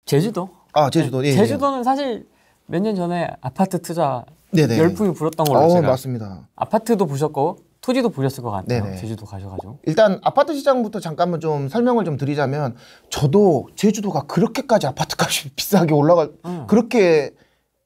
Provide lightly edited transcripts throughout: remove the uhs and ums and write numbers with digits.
제주도? 아, 제주도. 네. 예, 제주도는 사실 몇 년 전에 아파트 투자 네네. 열풍이 불었던 걸로 제가 맞습니다. 아파트도 보셨고 토지도 보셨을 것 같아요. 네네. 제주도 가셔가지고. 일단 아파트 시장부터 잠깐만 좀 설명을 좀 드리자면 저도 제주도가 그렇게까지 아파트 값이 비싸게 그렇게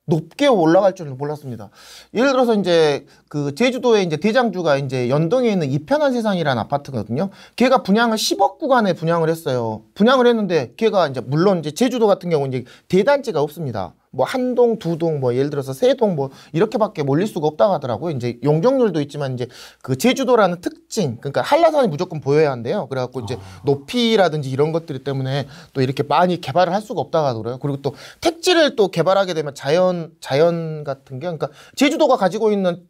높게 올라갈 줄은 몰랐습니다. 예를 들어서 이제 그 제주도의 이제 대장주가 이제 연동에 있는 이편한 세상이라는 아파트거든요. 걔가 분양을 10억 구간에 분양을 했어요. 분양을 했는데 걔가 이제 물론 이제 제주도 같은 경우 이제 대단지가 없습니다. 뭐 한 동, 두 동, 뭐 예를 들어서 세 동 뭐 이렇게밖에 몰릴 수가 없다고 하더라고요. 이제 용적률도 있지만 이제 그 제주도라는 특징, 그러니까 한라산이 무조건 보여야 한대요. 그래갖고 이제 높이라든지 이런 것들 때문에 또 이렇게 많이 개발을 할 수가 없다고 하더라고요. 그리고 또 택지를 또 개발하게 되면 자연 같은 게, 그러니까 제주도가 가지고 있는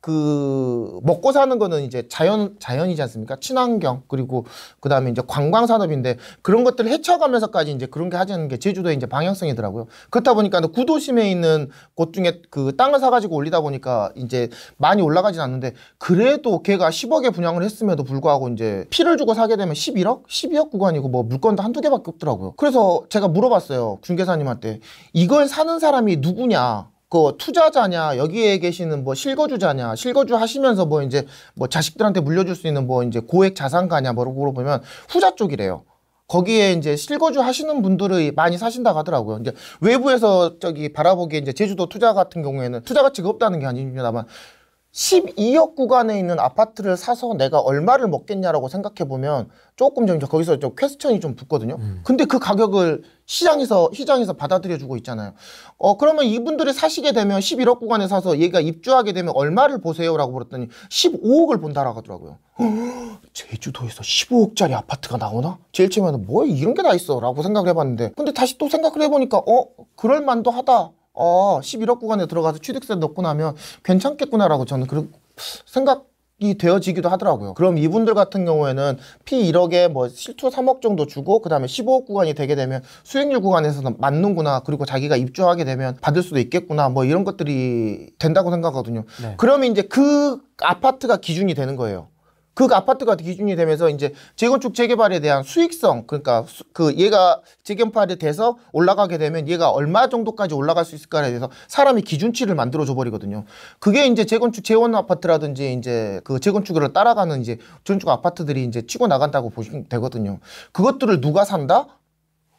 그 먹고 사는 거는 이제 자연이지 않습니까? 친환경, 그리고 그 다음에 이제 관광 산업인데 그런 것들을 헤쳐가면서까지 이제 그런 게 하자는 게 제주도의 이제 방향성이더라고요. 그렇다 보니까 구도심에 있는 곳 중에 그 땅을 사가지고 올리다 보니까 이제 많이 올라가진 않는데, 그래도 걔가 10억에 분양을 했음에도 불구하고 이제 피를 주고 사게 되면 11억? 12억 구간이고 뭐 물건도 한두 개밖에 없더라고요. 그래서 제가 물어봤어요. 중개사님한테. 이걸 사는 사람이 누구냐? 그 투자자냐, 여기에 계시는 뭐 실거주자냐, 실거주 하시면서 뭐 이제 뭐 자식들한테 물려줄 수 있는 뭐 이제 고액 자산가냐, 뭐라고 물어보면 후자 쪽이래요. 거기에 이제 실거주 하시는 분들이 많이 사신다고 하더라고요. 이제 외부에서 저기 바라보기에 이제 제주도 투자 같은 경우에는 투자 가치가 없다는 게 아닙니다만 12억 구간에 있는 아파트를 사서 내가 얼마를 먹겠냐라고 생각해 보면 조금 좀 거기서 좀 퀘스천이 좀 붙거든요. 근데 그 가격을 시장에서 받아들여 주고 있잖아요. 그러면 이분들이 사시게 되면 11억 구간에 사서 얘가 입주하게 되면 얼마를 보세요라고 물었더니 15억을 본다라고 하더라고요. 제주도에서 15억짜리 아파트가 나오나? 제일 처음에는 뭐 이런 게 다 있어라고 생각을 해봤는데, 근데 다시 또 생각을 해보니까 그럴 만도 하다. 11억 구간에 들어가서 취득세 넣고 나면 괜찮겠구나라고 저는 그런 생각이 되어지기도 하더라고요. 그럼 이분들 같은 경우에는 피 1억에 뭐 실투 3억 정도 주고 그 다음에 15억 구간이 되게 되면 수익률 구간에서는 맞는구나, 그리고 자기가 입주하게 되면 받을 수도 있겠구나, 뭐 이런 것들이 된다고 생각하거든요. 네. 그러면 이제 그 아파트가 기준이 되는 거예요. 그 아파트가 기준이 되면서 이제 재건축 재개발에 대한 수익성, 그러니까 그 얘가 재개발이 돼서 올라가게 되면 얘가 얼마 정도까지 올라갈 수 있을까에 대해서 사람이 기준치를 만들어 줘 버리거든요. 그게 이제 재건축 재원 아파트라든지 이제 그 재건축을 따라가는 이제 재건축 아파트들이 이제 치고 나간다고 보시면 되거든요. 그것들을 누가 산다?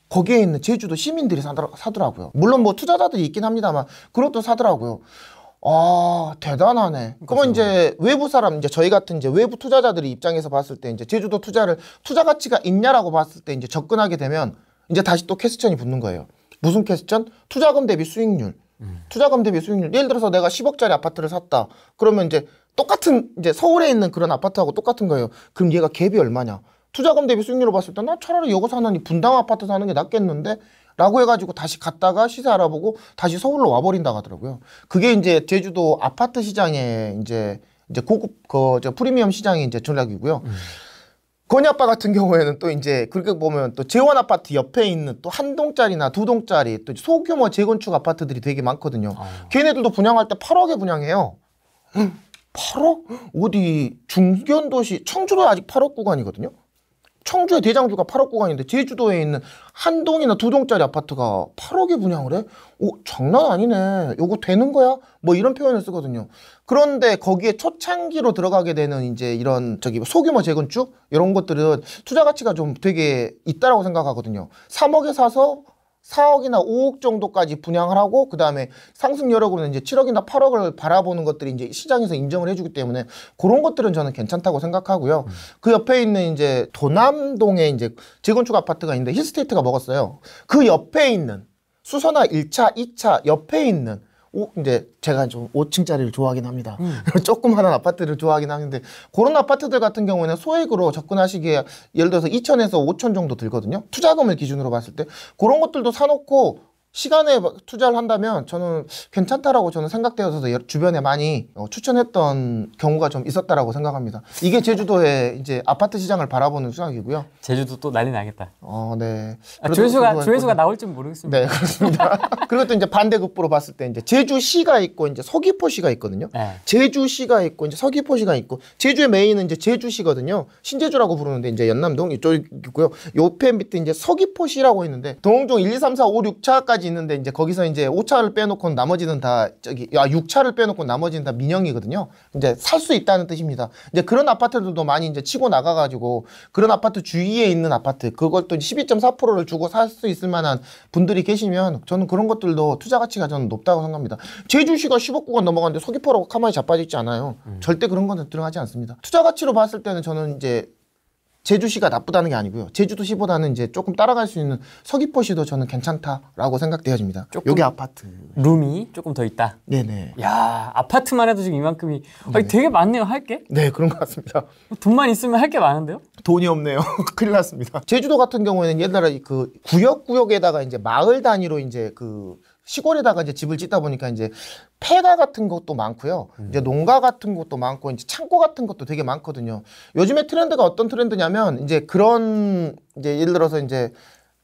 거기에 있는 제주도 시민들이 사더라고요. 물론 뭐 투자자들이 있긴 합니다만 그것도 사더라고요. 대단하네. 그러면 이제 외부 사람, 이제 저희 같은 이제 외부 투자자들이 입장에서 봤을 때 이제 제주도 투자 가치가 있냐라고 봤을 때 이제 접근하게 되면 이제 다시 또 퀘스천이 붙는 거예요. 무슨 퀘스천? 투자금 대비 수익률. 투자금 대비 수익률. 예를 들어서 내가 10억짜리 아파트를 샀다. 그러면 이제 똑같은 이제 서울에 있는 그런 아파트하고 똑같은 거예요. 그럼 얘가 갭이 얼마냐? 투자금 대비 수익률로 봤을 때 나 차라리 여기 사는 이 분당 아파트 사는 게 낫겠는데? 라고 해가지고 다시 갔다가 시세 알아보고 다시 서울로 와버린다고 하더라고요. 그게 이제 제주도 아파트 시장의 이제 고급 프리미엄 시장의 이제 전략이고요. 건희 아빠 같은 경우에는 또 이제 그렇게 보면 또 재원 아파트 옆에 있는 또 한 동짜리나 두 동짜리 또 소규모 재건축 아파트들이 되게 많거든요. 걔네들도 분양할 때 8억에 분양해요. 8억? 어디 중견도시 청주도 아직 8억 구간이거든요. 청주의 대장주가 8억 구간인데 제주도에 있는 한 동이나 두 동짜리 아파트가 8억에 분양을 해? 장난 아니네. 요거 되는 거야? 뭐 이런 표현을 쓰거든요. 그런데 거기에 초창기로 들어가게 되는 이제 이런 소규모 재건축 이런 것들은 투자 가치가 좀 되게 있다라고 생각하거든요. 3억에 사서 4억이나 5억 정도까지 분양을 하고 그 다음에 상승 여력으로는 이제 7억이나 8억을 바라보는 것들이 이제 시장에서 인정을 해주기 때문에 그런 것들은 저는 괜찮다고 생각하고요. 그 옆에 있는 이제 도남동에 이제 재건축 아파트가 있는데 힐스테이트가 먹었어요. 그 옆에 있는 수선화 1차, 2차 옆에 있는 이제 제가 좀 5층짜리를 좋아하긴 합니다. 조그마한 아파트를 좋아하긴 하는데 그런 아파트들 같은 경우에는 소액으로 접근하시기에 예를 들어서 2천에서 5천 정도 들거든요. 투자금을 기준으로 봤을 때 그런 것들도 사놓고 시간에 투자를 한다면 저는 괜찮다라고 저는 생각되어서 주변에 많이 추천했던 경우가 좀 있었다라고 생각합니다. 이게 제주도의 이제 아파트 시장을 바라보는 수학이고요. 제주도 또 난리 나겠다. 네. 조회수가 나올지 모르겠습니다. 네, 그렇습니다. 그리고 또 이제 반대급부로 봤을 때 이제 제주시가 있고 이제 서귀포시가 있거든요. 네. 제주시가 있고 이제 서귀포시가 있고 제주의 메인은 이제 제주시거든요. 신제주라고 부르는데 이제 연남동 이쪽이고요. 옆에 밑에 이제 서귀포시라고 있는데 동종 1, 2, 3, 4, 5, 6차까지 있는데 이제 거기서 이제 5차를 빼놓고 나머지는 다 6차를 빼놓고 나머지는 다 민영이거든요. 이제 살 수 있다는 뜻입니다. 이제 그런 아파트들도 많이 이제 치고 나가가지고 그런 아파트 주위에 있는 아파트 그걸 또 12.4%를 주고 살 수 있을 만한 분들이 계시면 저는 그런 것들도 투자 가치가 저는 높다고 생각합니다. 제주시가 10억구가 넘어갔는데 서귀포라고 가만히 자빠져 있지 않아요. 절대 그런 건 들어가지 않습니다. 투자 가치로 봤을 때는 저는 이제 제주시가 나쁘다는 게 아니고요. 제주도시보다는 이제 조금 따라갈 수 있는 서귀포시도 저는 괜찮다라고 생각되어집니다. 여기 아파트. 룸이 조금 더 있다. 네네. 야, 아파트만 해도 지금 이만큼이 아니, 되게 많네요, 할 게. 네, 그런 것 같습니다. 돈만 있으면 할 게 많은데요? 돈이 없네요. 큰일 났습니다. 제주도 같은 경우에는 옛날에 그 구역에다가 이제 마을 단위로 이제 그 시골에다가 이제 집을 짓다 보니까 이제 폐가 같은 것도 많고요. 이제 농가 같은 것도 많고 이제 창고 같은 것도 되게 많거든요. 요즘에 트렌드가 어떤 트렌드냐면 이제 그런 이제 예를 들어서 이제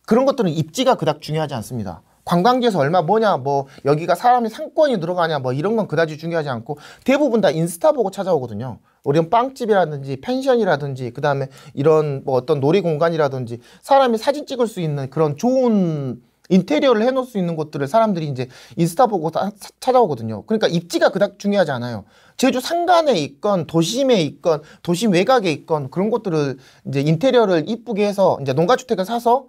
그런 것들은 입지가 그닥 중요하지 않습니다. 관광지에서 얼마 뭐냐 뭐 여기가 사람이 상권이 들어가냐 뭐 이런 건 그다지 중요하지 않고 대부분 다 인스타 보고 찾아오거든요. 우리는 빵집이라든지 펜션이라든지 그다음에 이런 뭐 어떤 놀이공간이라든지 사람이 사진 찍을 수 있는 그런 좋은 인테리어를 해놓을 수 있는 곳들을 사람들이 이제 인스타 보고 찾아오거든요. 그러니까 입지가 그닥 중요하지 않아요. 제주 산간에 있건 도심에 있건 도심 외곽에 있건 그런 것들을 이제 인테리어를 이쁘게 해서 이제 농가주택을 사서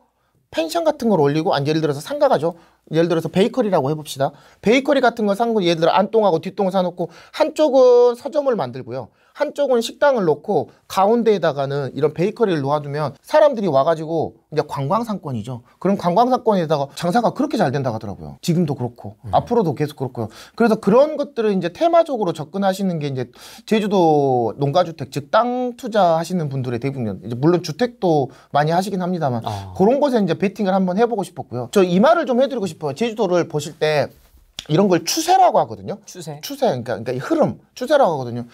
펜션 같은 걸 올리고 예를 들어서 상가가죠. 예를 들어서 베이커리라고 해봅시다. 베이커리 같은 거 산 거 예를 들어 안동하고 뒷동 사놓고 한쪽은 서점을 만들고요. 한쪽은 식당을 놓고 가운데에다가는 이런 베이커리를 놓아두면 사람들이 와가지고 이제 관광상권이죠. 그럼 관광상권에다가 장사가 그렇게 잘 된다고 하더라고요. 지금도 그렇고 앞으로도 계속 그렇고요. 그래서 그런 것들을 이제 테마적으로 접근하시는 게 이제 제주도 농가주택 즉 땅 투자하시는 분들의 대부분 이제 물론 주택도 많이 하시긴 합니다만 그런 곳에 이제 베팅을 한번 해보고 싶었고요. 저 이 말을 좀 해드리고 싶어요. 제주도를 보실 때 이런 걸 추세라고 하거든요. 추세 그러니까 이 흐름 추세라고 하거든요.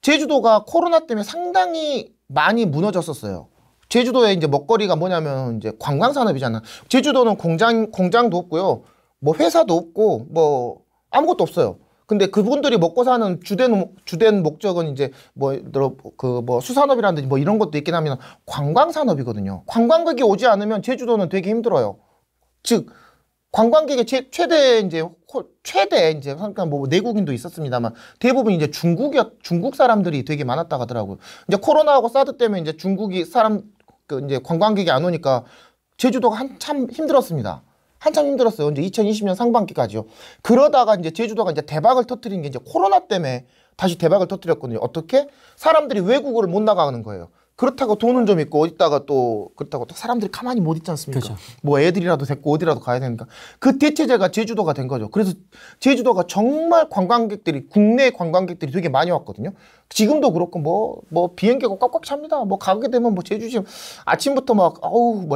제주도가 코로나 때문에 상당히 많이 무너졌었어요. 제주도의 이제 먹거리가 뭐냐면 이제 관광 산업이잖아. 제주도는 공장도 없고요. 뭐 회사도 없고 뭐 아무것도 없어요. 근데 그분들이 먹고 사는 주된 목적은 이제 뭐 수산업이라든지 뭐 이런 것도 있긴 하면 관광 산업이거든요. 관광객이 오지 않으면 제주도는 되게 힘들어요. 즉 관광객의 최대 이제 그러니까 뭐 내국인도 있었습니다만 대부분 이제 중국 사람들이 되게 많았다고 하더라고요. 이제 코로나하고 사드 때문에 이제 중국이 이제 관광객이 안 오니까 제주도가 한참 힘들었습니다. 한참 힘들었어요. 이제 2020년 상반기까지요. 그러다가 이제 제주도가 이제 대박을 터뜨린 게 이제 코로나 때문에 다시 대박을 터뜨렸거든요. 어떻게? 사람들이 외국을 못 나가는 거예요. 그렇다고 돈은 좀 있고 그렇다고 또 사람들이 가만히 못 있지 않습니까? 그렇죠. 뭐 애들이라도 데리고 어디라도 가야 되니까 그 대체제가 제주도가 된 거죠. 그래서 제주도가 정말 국내 관광객들이 되게 많이 왔거든요. 지금도 그렇고 뭐 비행기가 꽉꽉 찹니다. 뭐 가게 되면 뭐 제주 지금 아침부터 막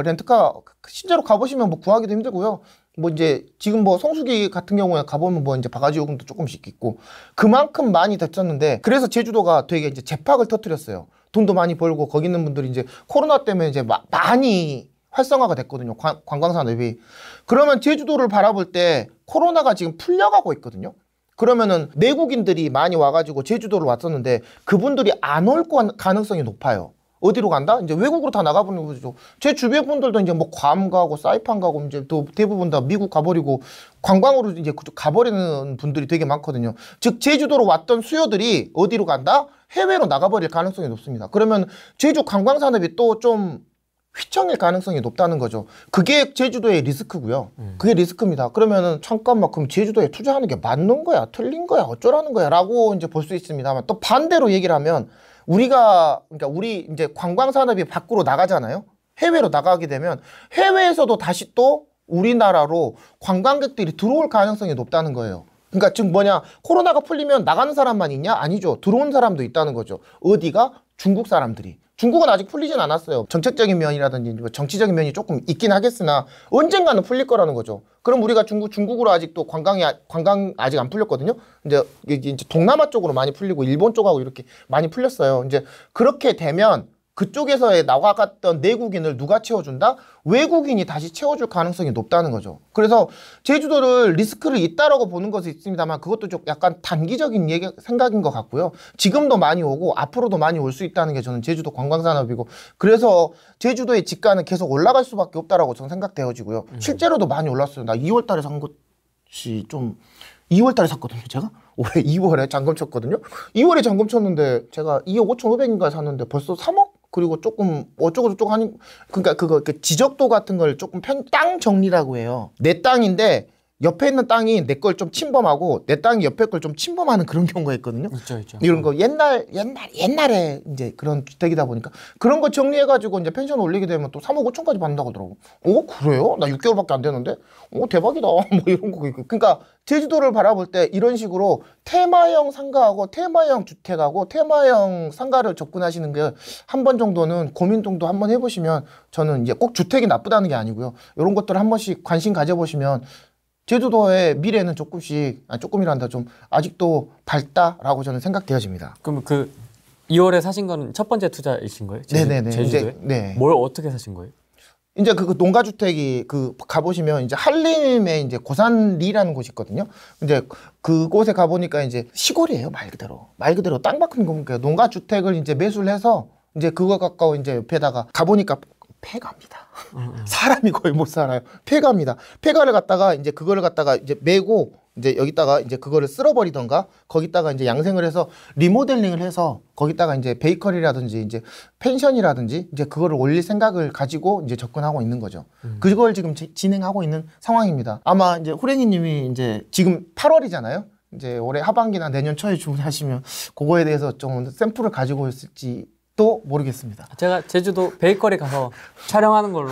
렌트카 실제로 가보시면 뭐 구하기도 힘들고요. 뭐 이제 지금 뭐 성수기 같은 경우에 가보면 뭐 이제 바가지 요금도 조금씩 있고 그만큼 많이 됐었는데 그래서 제주도가 되게 이제 재팍을 터뜨렸어요. 돈도 많이 벌고 거기 있는 분들이 이제 코로나 때문에 이제 많이 활성화가 됐거든요. 관광산업이. 그러면 제주도를 바라볼 때 코로나가 지금 풀려가고 있거든요. 그러면은 내국인들이 많이 와가지고 제주도를 왔었는데 그분들이 안 올 가능성이 높아요. 어디로 간다? 이제 외국으로 다 나가버리는 거죠. 제 주변 분들도 이제 뭐 괌 가고 사이판 가고 이제 또 대부분 다 미국 가버리고 관광으로 이제 가버리는 분들이 되게 많거든요. 즉 제주도로 왔던 수요들이 어디로 간다? 해외로 나가버릴 가능성이 높습니다. 그러면 제주 관광산업이 또 좀 휘청일 가능성이 높다는 거죠. 그게 제주도의 리스크고요. 그게 리스크입니다. 그러면은 잠깐만 그럼 제주도에 투자하는 게 맞는 거야? 틀린 거야? 어쩌라는 거야? 라고 이제 볼 수 있습니다만 또 반대로 얘기를 하면 그러니까 우리 이제 관광산업이 밖으로 나가잖아요. 해외로 나가게 되면 해외에서도 다시 또 우리나라로 관광객들이 들어올 가능성이 높다는 거예요. 그러니까 즉 코로나가 풀리면 나가는 사람만 있냐? 아니죠. 들어온 사람도 있다는 거죠. 어디가? 중국 사람들이. 중국은 아직 풀리진 않았어요. 정책적인 면이라든지 뭐 정치적인 면이 조금 있긴 하겠으나 언젠가는 풀릴 거라는 거죠. 그럼 우리가 중국으로 아직도 관광 아직 안 풀렸거든요. 이제 동남아 쪽으로 많이 풀리고 일본 쪽하고 이렇게 많이 풀렸어요. 이제 그렇게 되면 그쪽에서의 나와갔던 내국인을 누가 채워준다? 외국인이 다시 채워줄 가능성이 높다는 거죠. 그래서 제주도를 리스크를 있다라고 보는 것이 있습니다만 그것도 좀 약간 단기적인 생각인 것 같고요. 지금도 많이 오고 앞으로도 많이 올 수 있다는 게 저는 제주도 관광산업이고 그래서 제주도의 집가는 계속 올라갈 수밖에 없다라고 저는 생각되어지고요. 실제로도 많이 올랐어요. 나 2월 달에 산 것이 좀 2월 달에 샀거든요, 제가. 올해 2월에 잔금 쳤거든요. 2월에 잔금 쳤는데 제가 2억 5,500인가 샀는데 벌써 3억? 그리고 조금 어쩌고저쩌고 하니 그러니까 그 지적도 같은 걸 조금 땅 정리라고 해요. 내 땅인데 옆에 있는 땅이 내 걸 좀 침범하고 내 땅이 옆에 걸 좀 침범하는 그런 경우가 있거든요. 있죠. 이런 거 옛날에 이제 그런 주택이다 보니까 그런 거 정리해가지고 이제 펜션 올리게 되면 또 3억 5천까지 받는다고 하더라고. 그래요? 나 6개월밖에 안 되는데? 대박이다. 뭐 이런 거 있고. 그러니까 제주도를 바라볼 때 이런 식으로 테마형 상가하고 테마형 주택하고 테마형 상가를 접근하시는 게 한 번 정도는 고민 정도 한번 해보시면 저는 이제 꼭 주택이 나쁘다는 게 아니고요. 이런 것들을 한 번씩 관심 가져보시면 제주도의 미래는 조금이란다 좀 아직도 밝다라고 저는 생각되어집니다. 그럼 그 2월에 사신 거는 첫 번째 투자이신 거예요? 네네네. 제주도에? 네. 뭘 어떻게 사신 거예요? 이제 그 농가주택이 가보시면 이제 한림에 이제 고산리라는 곳이 있거든요. 이제 그곳에 가보니까 이제 시골이에요, 말 그대로. 말 그대로 땅 바꾸는 거니까 농가주택을 이제 매수를 해서 이제 그거 가까워 이제 옆에다가 가보니까 폐가입니다. 사람이 거의 못 살아요. 폐가입니다. 폐가를 갖다가 이제 그거를 갖다가 이제 메고 이제 여기다가 이제 그거를 쓸어버리던가 거기다가 이제 양생을 해서 리모델링을 해서 거기다가 이제 베이커리라든지 이제 펜션이라든지 이제 그거를 올릴 생각을 가지고 이제 접근하고 있는 거죠. 그걸 지금 진행하고 있는 상황입니다. 아마 이제 호랭이님이 이제 지금 8월이잖아요. 이제 올해 하반기나 내년 초에 주문하시면 그거에 대해서 좀 샘플을 가지고 있을지 또 모르겠습니다. 제가 제주도 베이커리 가서 촬영하는 걸로.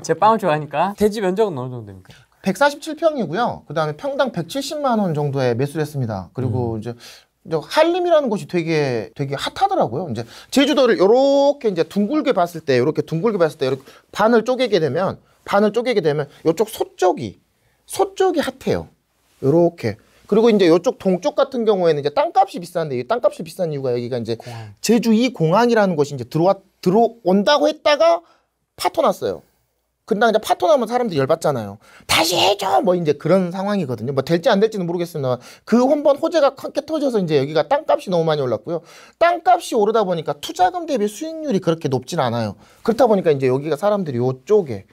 제 빵을 좋아하니까. 대지 면적은 어느 정도 됩니까? 147평이고요. 그다음에 평당 170만 원 정도에 매수를 했습니다. 그리고 이제 한림이라는 곳이 되게 핫하더라고요. 이제 제주도를 이렇게 이제 둥글게 봤을 때 이렇게 반을 쪼개게 되면 이쪽 서쪽이 핫해요. 이렇게. 그리고 이제 이쪽 동쪽 같은 경우에는 이제 땅값이 비싼데 이 땅값이 비싼 이유가 여기가 이제 제주 2공항이라는 곳이 이제 들어온다고 했다가 파토났어요. 근데 이제 파토나면 사람들이 열받잖아요. 다시 해줘! 뭐 이제 그런 상황이거든요. 뭐 될지 안 될지는 모르겠습니다. 그 한번 호재가 크게 터져서 이제 여기가 땅값이 너무 많이 올랐고요. 땅값이 오르다 보니까 투자금 대비 수익률이 그렇게 높진 않아요. 그렇다 보니까 이제 여기가 사람들이 요쪽에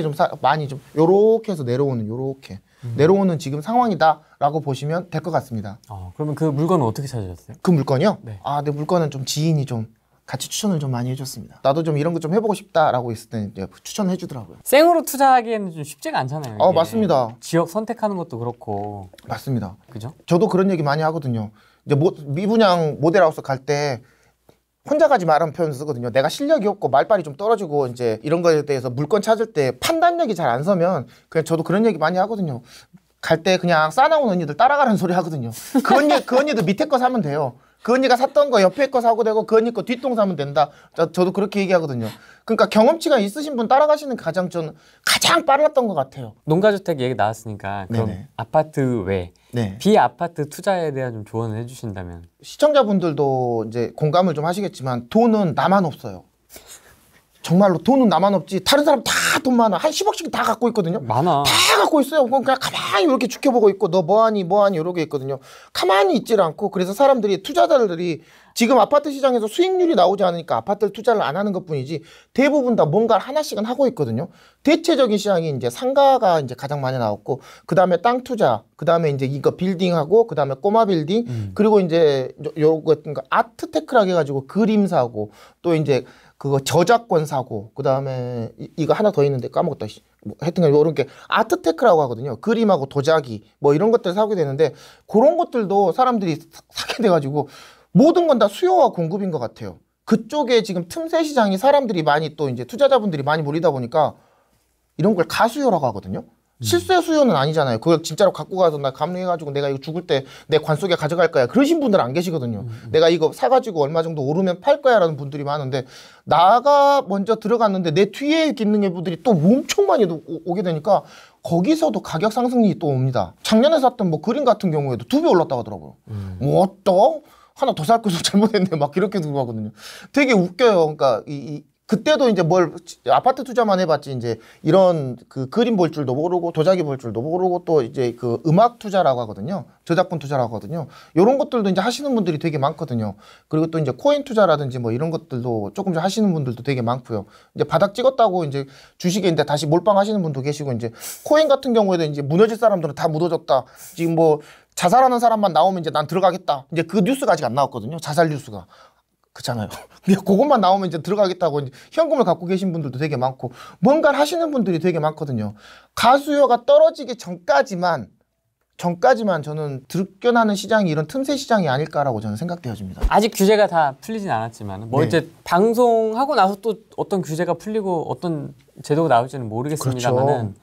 좀 많이 좀 요렇게 해서 내려오는 지금 상황이다라고 보시면 될 것 같습니다. 그러면 그 물건은 어떻게 찾으셨어요? 그 물건이요? 네. 내 물건은 좀 지인이 좀 같이 추천을 좀 많이 해줬습니다. 나도 좀 이런 거 좀 해보고 싶다라고 했을 때 이제 추천을 해주더라고요. 생으로 투자하기에는 좀 쉽지가 않잖아요. 이게. 맞습니다. 지역 선택하는 것도 그렇고. 맞습니다. 그죠? 저도 그런 얘기 많이 하거든요. 이제 미분양 모델하우스 갈 때 혼자 가지 말라는 표현을 쓰거든요. 내가 실력이 없고 말빨이 좀 떨어지고 이제 이런 거에 대해서 물건 찾을 때 판단력이 잘 안 서면 그냥 저도 그런 얘기 많이 하거든요. 갈 때 그냥 싸나운 언니들 따라가라는 소리 하거든요. 그 언니들 밑에 거 사면 돼요. 그 언니가 샀던 거 옆에 거 사고 되고 그 언니 거 뒷동 사면 된다. 저도 그렇게 얘기하거든요. 그러니까 경험치가 있으신 분 따라가시는 게 가장 빨랐던 것 같아요. 농가주택 얘기 나왔으니까 그럼 네네. 아파트 외 비아파트 투자에 대한 좀 조언을 해주신다면. 시청자분들도 이제 공감을 좀 하시겠지만 돈은 나만 없어요. 정말로 돈은 나만 없지 다른 사람 다 돈 많아. 한 10억씩 다 갖고 있거든요. 많아. 다 갖고 있어요. 그냥 가만히 이렇게 지켜보고 있고 너 뭐하니 이러게 있거든요. 가만히 있질 않고 그래서 사람들이 투자자들이 지금 아파트 시장에서 수익률이 나오지 않으니까 아파트를 투자를 안 하는 것뿐이지 대부분 다 뭔가를 하나씩은 하고 있거든요. 대체적인 시장이 이제 상가가 이제 가장 많이 나왔고 그 다음에 땅 투자, 그 다음에 이제 이거 빌딩하고 그 다음에 꼬마 빌딩 그리고 이제 요거 아트테크라고 해가지고 그림 사고 또 이제 그거 저작권 사고 그 다음에 이거 하나 더 있는데 까먹었다. 뭐 하여튼 이런 게 아트테크라고 하거든요. 그림하고 도자기 뭐 이런 것들 사게 되는데 그런 것들도 사람들이 사게 돼가지고 모든 건 다 수요와 공급인 것 같아요. 그쪽에 지금 틈새 시장이 사람들이 많이 또 이제 투자자분들이 많이 몰리다 보니까 이런 걸 가수요라고 하거든요. 실수의 수요는 아니잖아요. 그걸 진짜로 갖고 가서 나 감리해가지고 내가 이거 죽을 때 내 관 속에 가져갈 거야. 그러신 분들은 안 계시거든요. 내가 이거 사가지고 얼마 정도 오르면 팔 거야 라는 분들이 많은데 나가 먼저 들어갔는데 내 뒤에 있는 분들이 또 엄청 많이 오게 되니까 거기서도 가격 상승이 또 옵니다. 작년에 샀던 뭐 그린 같은 경우에도 2배 올랐다고 하더라고요. 뭐 또? 하나 더 살 것도 잘못했네. 막 이렇게 들어가거든요. 되게 웃겨요. 그러니까 그때도 이제 뭘 아파트 투자만 해봤지 이제 이런 그 그림 볼 줄도 모르고 도자기 볼 줄도 모르고 또 이제 그 음악 투자라고 하거든요. 저작권 투자라고 하거든요. 이런 것들도 이제 하시는 분들이 되게 많거든요. 그리고 또 이제 코인 투자라든지 뭐 이런 것들도 조금씩 하시는 분들도 되게 많고요. 이제 바닥 찍었다고 이제 주식에 이제 다시 몰빵하시는 분도 계시고 이제 코인 같은 경우에도 이제 무너질 사람들은 다 무너졌다. 지금 뭐 자살하는 사람만 나오면 이제 난 들어가겠다. 이제 그 뉴스가 아직 안 나왔거든요. 자살 뉴스가. 그렇잖아요. 근데 그것만 나오면 이제 들어가겠다고 이제 현금을 갖고 계신 분들도 되게 많고 뭔가를 하시는 분들이 되게 많거든요. 가수요가 떨어지기 전까지만 저는 들껴나는 시장이 이런 틈새 시장이 아닐까라고 저는 생각되어집니다. 아직 규제가 다 풀리진 않았지만 뭐 네. 이제 방송하고 나서 또 어떤 규제가 풀리고 어떤 제도가 나올지는 모르겠습니다만은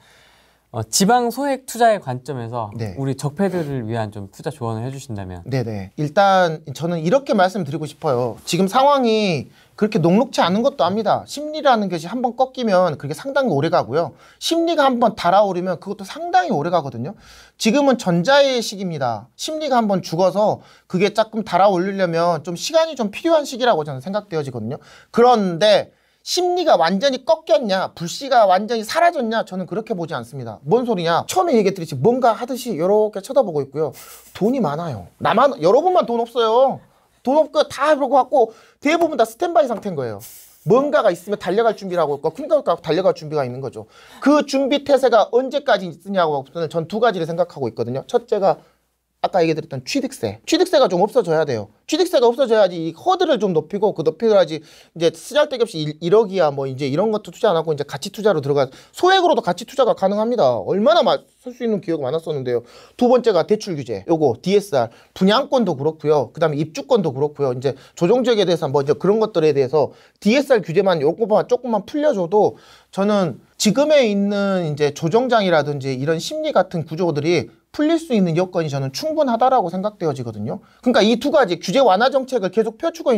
지방 소액 투자의 관점에서 네. 우리 적폐들을 위한 좀 투자 조언을 해주신다면. 네네. 일단 저는 이렇게 말씀드리고 싶어요. 지금 상황이 그렇게 녹록치 않은 것도 압니다. 심리라는 것이 한번 꺾이면 그게 상당히 오래 가고요. 심리가 한번 달아오르면 그것도 상당히 오래 가거든요. 지금은 전자의 시기입니다. 심리가 한번 죽어서 그게 조금 달아오르려면 좀 시간이 좀 필요한 시기라고 저는 생각되어지거든요. 그런데 심리가 완전히 꺾였냐, 불씨가 완전히 사라졌냐, 저는 그렇게 보지 않습니다. 뭔 소리냐? 처음에 얘기했듯이 뭔가 하듯이 이렇게 쳐다보고 있고요. 돈이 많아요. 여러분만 돈 없어요. 돈 없고 다 그러고 갖고 대부분 다 스탠바이 상태인 거예요. 뭔가가 있으면 달려갈 준비를 하고 있고, 그러니까 달려갈 준비가 있는 거죠. 그 준비 태세가 언제까지 있으냐고 전 두 가지를 생각하고 있거든요. 첫째가 아까 얘기드렸던 취득세. 취득세가 좀 없어져야 돼요. 취득세가 없어져야지 이 허들을 좀 높이고 그 높여야지 이제 쓰잘데기없이 1억이야 뭐 이제 이런 것도 투자 안 하고 이제 가치 투자로 들어가 소액으로도 가치 투자가 가능합니다. 얼마나 쓸 수 있는 기회가 많았었는데요. 두 번째가 대출 규제. 요거 DSR 분양권도 그렇고요. 그다음에 입주권도 그렇고요. 이제 조정 지역에 대해서 뭐 이제 그런 것들에 대해서 DSR 규제만 요거만 조금만 풀려줘도 저는 지금에 있는 이제 조정장이라든지 이런 심리 같은 구조들이 풀릴 수 있는 여건이 저는 충분하다라고 생각되어지거든요. 그러니까 이 두 가지 규제 완화 정책을 계속 펼치고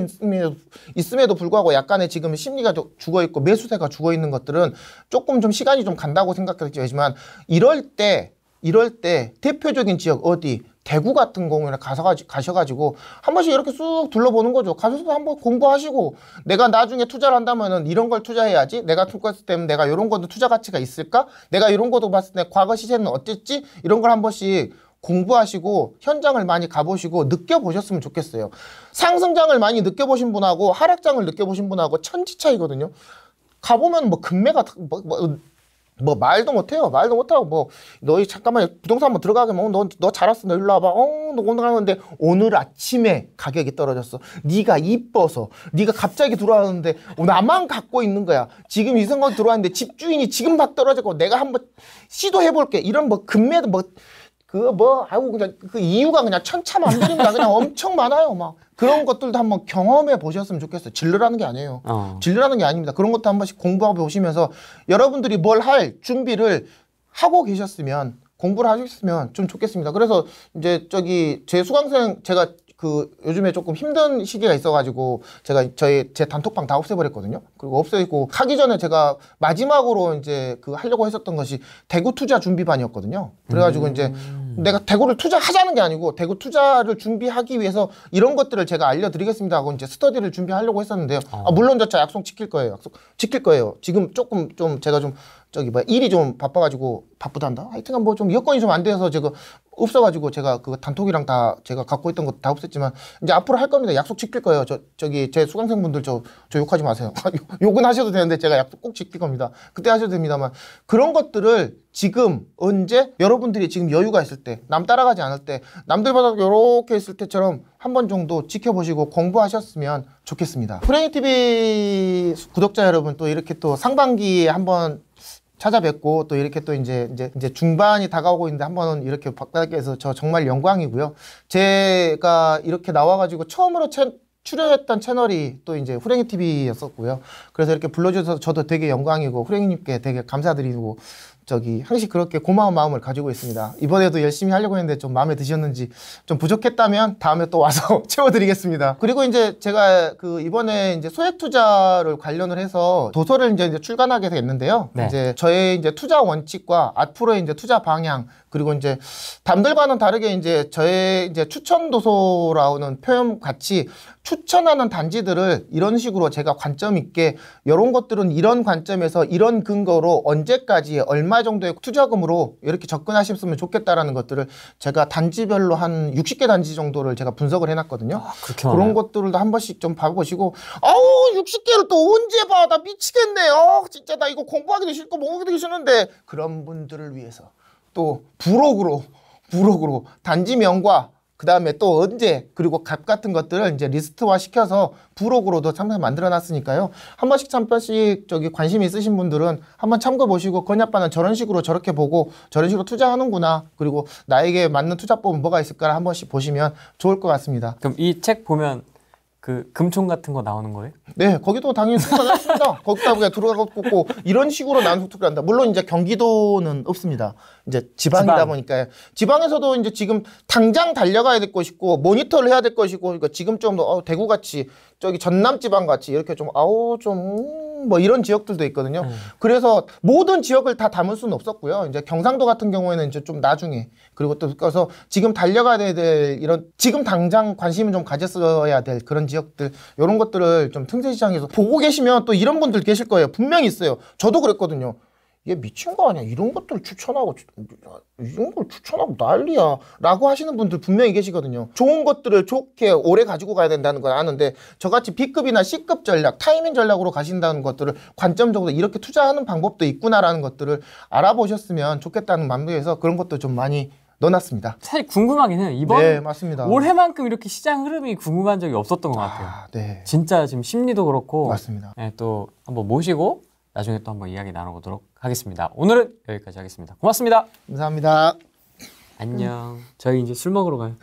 있음에도 불구하고 약간의 지금 심리가 죽어있고 매수세가 죽어있는 것들은 조금 좀 시간이 좀 간다고 생각되지만 이럴 때 대표적인 지역 어디 대구 같은 경우에 가셔가지고 한 번씩 이렇게 쑥 둘러보는 거죠. 가셔서 한번 공부하시고 내가 나중에 투자를 한다면은 이런 걸 투자해야지. 내가 투자했을 때는 내가 이런 것도 투자 가치가 있을까? 내가 이런 것도 봤을 때 과거 시세는 어땠지? 이런 걸 한 번씩 공부하시고 현장을 많이 가보시고 느껴보셨으면 좋겠어요. 상승장을 많이 느껴보신 분하고 하락장을 느껴보신 분하고 천지 차이거든요. 가보면 뭐 금매가 뭐 말도 못해요. 말도 못하고 뭐 너희 잠깐만 부동산 한번 들어가게 뭐 너 잘 왔어. 너 일로 와봐. 너 오늘 가는데 오늘 아침에 가격이 떨어졌어. 네가 이뻐서 네가 갑자기 들어왔는데 나만 갖고 있는 거야. 지금 이 생각 들어왔는데 집주인이 지금 막 떨어졌고 내가 한번 시도해볼게. 이런 뭐 금매도 아이고 그냥 그 이유가 그냥 천차만별입니다. 그냥 엄청 많아요. 막 그런 것들도 한번 경험해 보셨으면 좋겠어요. 질르라는 게 아니에요. 질르라는 게 아닙니다. 그런 것도 한 번씩 공부해 보시면서 여러분들이 뭘 할 준비를 하고 계셨으면 공부를 하셨으면 좀 좋겠습니다. 그래서 이제 제 수강생 제가 요즘에 조금 힘든 시기가 있어가지고 제가 제 단톡방 다 없애버렸거든요. 그리고 없애고 하기 전에 제가 마지막으로 이제 하려고 했었던 것이 대구 투자 준비반이었거든요. 그래가지고 이제 내가 대구를 투자하자는 게 아니고 대구 투자를 준비하기 위해서 이런 것들을 제가 알려드리겠습니다 하고 이제 스터디를 준비하려고 했었는데요. 물론 저 약속 지킬 거예요. 지킬 거예요. 지금 조금 좀 제가 좀 일이 좀 바빠가지고 바쁘단다. 하여튼 뭐 좀 여건이 좀 안 돼서 제가 없어가지고 제가 그 단톡이랑 다 제가 갖고 있던 거 다 없앴지만 이제 앞으로 할 겁니다. 약속 지킬 거예요. 제 수강생분들 저 욕하지 마세요. 욕은 하셔도 되는데 제가 약속 꼭 지킬 겁니다. 그때 하셔도 됩니다만 그런 것들을 지금 언제 여러분들이 지금 여유가 있을 때 남 따라가지 않을 때 남들보다 이렇게 있을 때처럼 한 번 정도 지켜보시고 공부하셨으면 좋겠습니다. 프레이TV 구독자 여러분 또 이렇게 또 상반기에 한번 찾아뵙고 또 이렇게 또 이제 중반이 다가오고 있는데 한번 이렇게 뵙게 해서 저 정말 영광이고요. 제가 이렇게 나와가지고 처음으로 출연했던 채널이 또 이제 후랭이TV였었고요. 그래서 이렇게 불러주셔서 저도 되게 영광이고 후랭이님께 되게 감사드리고 항상 그렇게 고마운 마음을 가지고 있습니다. 이번에도 열심히 하려고 했는데 좀 마음에 드셨는지 좀 부족했다면 다음에 또 와서 채워드리겠습니다. 그리고 이제 제가 이번에 이제 소액 투자를 관련을 해서 도서를 이제 출간하게 됐는데요. 네. 이제 저의 이제 투자 원칙과 앞으로의 이제 투자 방향 그리고 이제 남들과는 다르게 이제 저의 이제 추천 도서라는 표현 같이 추천하는 단지들을 이런 식으로 제가 관점 있게 이런 것들은 이런 관점에서 이런 근거로 언제까지 얼마 정도의 투자금으로 이렇게 접근하셨으면 좋겠다라는 것들을 제가 단지별로 한 60개 단지 정도를 제가 분석을 해놨거든요. 아, 그렇게 그런 많아요? 것들을 한 번씩 좀 봐보시고 아우 60개를 또 언제 봐 나 미치겠네 진짜 나 이거 공부하기도 싫고 모으기도 싫은데 그런 분들을 위해서 또 부록으로 단지명과 그 다음에 또 언제 그리고 값 같은 것들을 이제 리스트화 시켜서 부록으로도 참고 만들어 놨으니까요. 한 번씩 관심 있으신 분들은 한번 참고 보시고 건희 아빠는 저런 식으로 저렇게 보고 저런 식으로 투자하는구나. 그리고 나에게 맞는 투자법은 뭐가 있을까 한 번씩 보시면 좋을 것 같습니다. 그럼 이 책 보면 금총 같은 거 나오는 거예요? 네, 거기도 당연히 투자했습니다. 거기다 그냥 들어가고 이런 식으로 나는 투자를 한다. 물론 이제 경기도는 없습니다. 이제 지방이다 보니까 지방에서도 이제 지금 당장 달려가야 될 것이고 모니터를 해야 될 것이고 그러니까 지금 좀 대구 같이 전남 지방 같이 이렇게 뭐 이런 지역들도 있거든요. 그래서 모든 지역을 다 담을 수는 없었고요. 이제 경상도 같은 경우에는 이제 좀 나중에 그리고 또 그래서 지금 달려가야 될 이런 지금 당장 관심을 좀 가졌어야 될 그런 지역들 이런 것들을 좀 틈새 시장에서 보고 계시면 또 이런 분들 계실 거예요. 분명히 있어요. 저도 그랬거든요. 얘 미친 거 아니야? 이런 것들 추천하고 이런 걸 추천하고 난리야 라고 하시는 분들 분명히 계시거든요. 좋은 것들을 좋게 오래 가지고 가야 된다는 건 아는데 저같이 B급이나 C급 전략, 타이밍 전략으로 가신다는 것들을 관점적으로 이렇게 투자하는 방법도 있구나라는 것들을 알아보셨으면 좋겠다는 마음에서 그런 것도 좀 많이 넣어놨습니다. 사실 궁금하긴 해요. 이번 네, 맞습니다. 올해만큼 이렇게 시장 흐름이 궁금한 적이 없었던 것 같아요. 네. 진짜 지금 심리도 그렇고 맞습니다. 네, 또 한번 모시고 나중에 또 한번 이야기 나눠보도록 하겠습니다. 오늘은 여기까지 하겠습니다. 고맙습니다. 감사합니다. 안녕. 저희 이제 술 먹으러 가요.